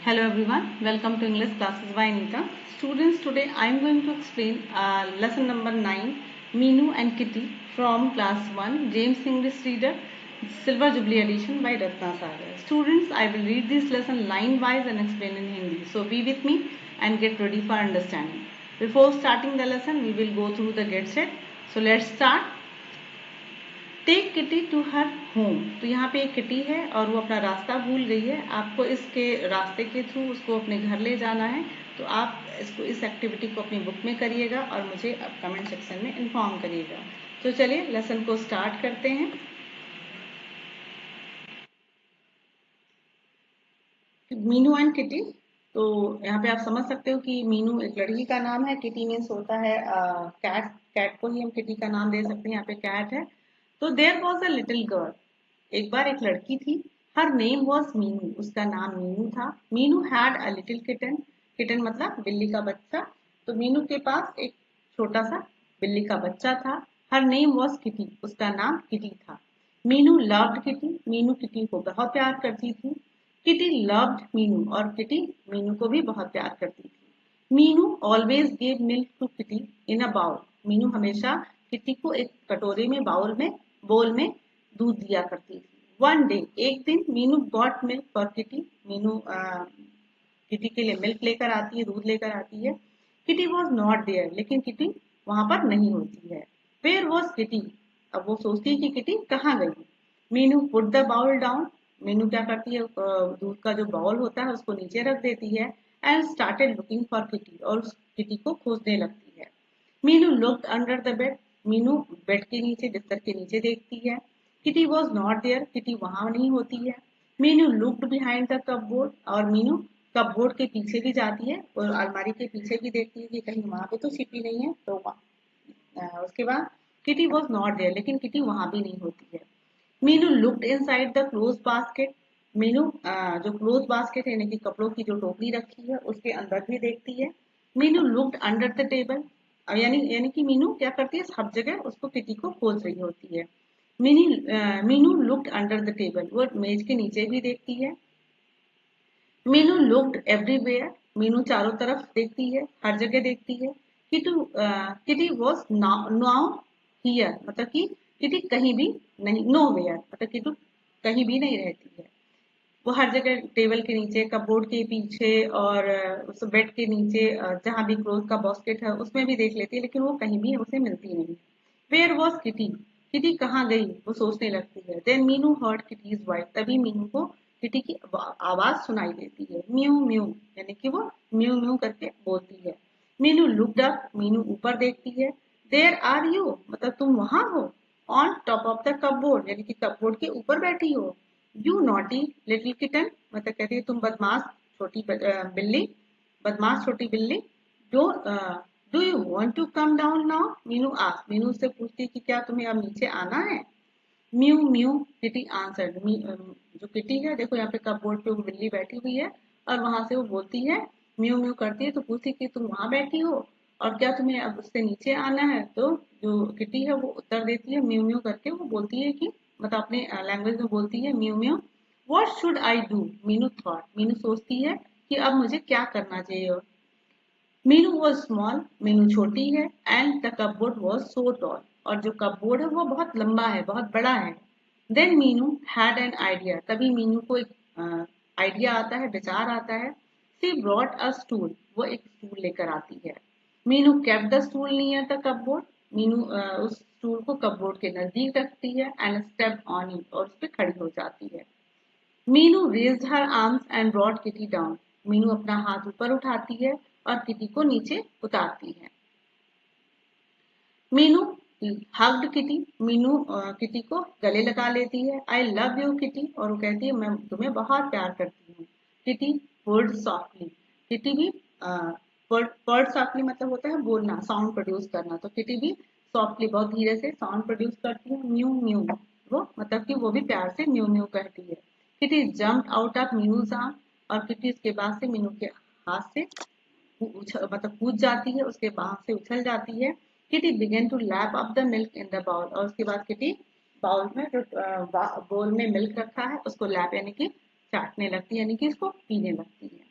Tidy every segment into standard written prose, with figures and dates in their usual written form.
Hello everyone, welcome to English classes by Anita. Students, today I am going to explain lesson number 9, Meenu and Kitty from class 1, James English Reader, Silver Jubilee edition by Ratna Sagar. Students, I will read this lesson line wise and explain in Hindi. So be with me and get ready for understanding. Before starting the lesson, we will go through the get set. So let's start. Take Kitty to her home. तो यहाँ पे एक kitty है और वो अपना रास्ता भूल गई है। आपको इसके रास्ते के थ्रू उसको अपने घर ले जाना है। तो आप इसको इस एक्टिविटी को अपनी बुक में करिएगा और मुझे कमेंट सेक्शन में इन्फॉर्म करिएगा। तो चलिए लेसन को स्टार्ट करते हैं। Meenu and kitty. तो यहाँ पे आप समझ सकते हो कि मीनू एक लड़की का नाम है, किटी मीन्स होता है कैट। कैट को ही हम किटी का नाम दे सकते हैं। यहाँ पे कैट है। तो there was a little girl. एक बार एक लड़की थी। Her name was Meenu. उसका नाम मीनू था। Meenu had a little kitten. Kitten मतलब बिल्ली का बच्चा। तो मीनू के पास एक छोटा सा बिल्ली का बच्चा था। हर नेम वॉज किटी। उसका नाम किटी था। Meenu loved kitty. Meenu kitty को बहुत प्यार करती थी। किटी लव्ड मीनू और किटी मीनू को भी बहुत प्यार करती थी। Meenu always gave milk to Kitty in a bowl. Meenu हमेशा किटी को एक कटोरे में बोल में दूध दिया करती थी। वन डे एक दिन Meenu got milk for kitty. Meenu kitty के लिए मिल्क लेकर आती है, दूध लेकर आती है। Kitty was not there. लेकिन किटी वहां पर नहीं होती है। Where was Kitty. अब वो सोचती है कि किटी कहाँ गई। Meenu put the bowl down. Meenu क्या करती है, दूध का जो बाउल होता है उसको नीचे रख देती है। And started looking for Kitty. और उस किटी को खोजने लगती है। Meenu looked under the bed. Meenu bed के नीचे, बिस्तर के नीचे देखती है। Kitty was not there. Kitty वहां नहीं होती है। Meenu looked behind the cupboard. और मीनू कपबोर्ड के पीछे भी जाती है और अलमारी के पीछे भी देखती है कि कहीं वहां पे तो छिपी नहीं है। तो उसके बाद किटी वॉज नॉट देयर। लेकिन किटी वहां भी नहीं होती है। Meenu looked inside the cloth basket. Meenu जो क्लोथ बास्केट है यानी कि कपड़ों की जो टोकरी रखी है उसके अंदर भी देखती है। Meenu looked under the table. यानी यानी कि मीनू क्या करती है, सब जगह उसको किटी को खोज रही होती है। Meenu looked under the table. वो मेज के नीचे भी देखती है। Meenu looked everywhere. मीनू चारों तरफ देखती है, हर जगह देखती है। Kitty was now here. मतलब कि किटी कहीं भी नहीं, नो वेयर मतलब किटी कहीं भी नहीं रहती है। वो हर जगह टेबल के नीचे, कपबोर्ड के पीछे और उस बेड के नीचे, जहां भी क्लोथ का बास्केट है उसमें भी देख लेती है, लेकिन वो कहीं भी उसे मिलती नहीं। Where was kitty. किटी कहाँ गई वो सोचने लगती है। Then Meenu heard Kitty's voice. तभी मीनू को किटी की आवाज सुनाई देती है। म्यू म्यू यानी कि वो म्यू म्यू करके बोलती है। Meenu looked up. मीनू ऊपर देखती है। देयर आर यू मतलब तुम वहां हो। On top of the cupboard यानी कि कपबोर्ड के ऊपर बैठी हो। यू नॉटी लिटिल किटन मतलब कहती है तुम बदमाश छोटी बिल्ली। बदमाश छोटी बिल्ली। जो do you want to come down now. Meenu ask. Meenu उससे पूछती है कि क्या तुम्हें अब नीचे आना है। Mu mu kitty answered. जो किटी है, देखो यहाँ पे कपबोर्ड पे वो बिल्ली बैठी हुई है और वहां से वो बोलती है, म्यू म्यू करती है। तो पूछती है कि तुम वहां बैठी हो और क्या तुम्हें अब उससे नीचे आना है। तो जो किटी है वो उत्तर देती है म्यू म्यू करके। वो बोलती है कि मतलब अपने लैंग्वेज में बोलती है mu mu. What should I do. Meenu thought. Meenu सोचती है कि अब मुझे क्या करना चाहिए। Meenu was small. मीनू छोटी है। And the cupboard was so tall. और जो कपबोर्ड है वो बहुत लंबा है, बहुत बड़ा है। Then Meenu had an idea. तभी मीनू को एक आइडिया आता है, विचार आता है। सी ब्रॉट अ स्टूल। वो एक स्टूल लेकर आती है। Meenu kept the stool near the cupboard. Meenu उस स्टूल को कपबोर्ड के नजदीक रखती है एंड स्टेप ऑन इट और उस पर खड़ी हो जाती है। Meenu raised her arms and brought kitty down. Meenu अपना हाथ ऊपर उठाती है और किटी को नीचे उतारती है। Meenu hugged kitty. Meenu kitty को गले लगा लेती है। I love you kitty. और वो कहती है मैं तुम्हें बहुत प्यार करती हूँ। Kitty word softly. किटी भी वर्ड सॉफ्टली मतलब होता है बोलना, साउंड प्रोड्यूस करना। तो किटी भी सॉफ्टली बहुत धीरे से साउंड प्रोड्यूस करती है। म्यू म्यू वो मतलब कि वो भी प्यार से म्यू म्यू कहती है। Kitty jump out of Meenu's arm. और किटी उसके बाद से मीनू के हाथ से मतलब कूद जाती है, उसके बाह से उछल जाती है। Kitty began to lap up the milk in the bowl. और उसके बाद किटी बाउल में जो बोल में मिल्क रखा है उसको लैप यानी कि चाटने लगती है, यानी कि इसको पीने लगती है।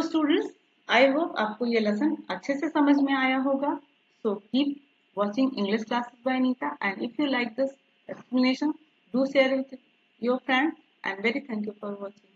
स्टूडेंट्स, आई होप आपको ये लेसन अच्छे से समझ में आया होगा. So keep watching English classes by Anita, and if you like this explanation, do share it with your friends, and very thank you for watching.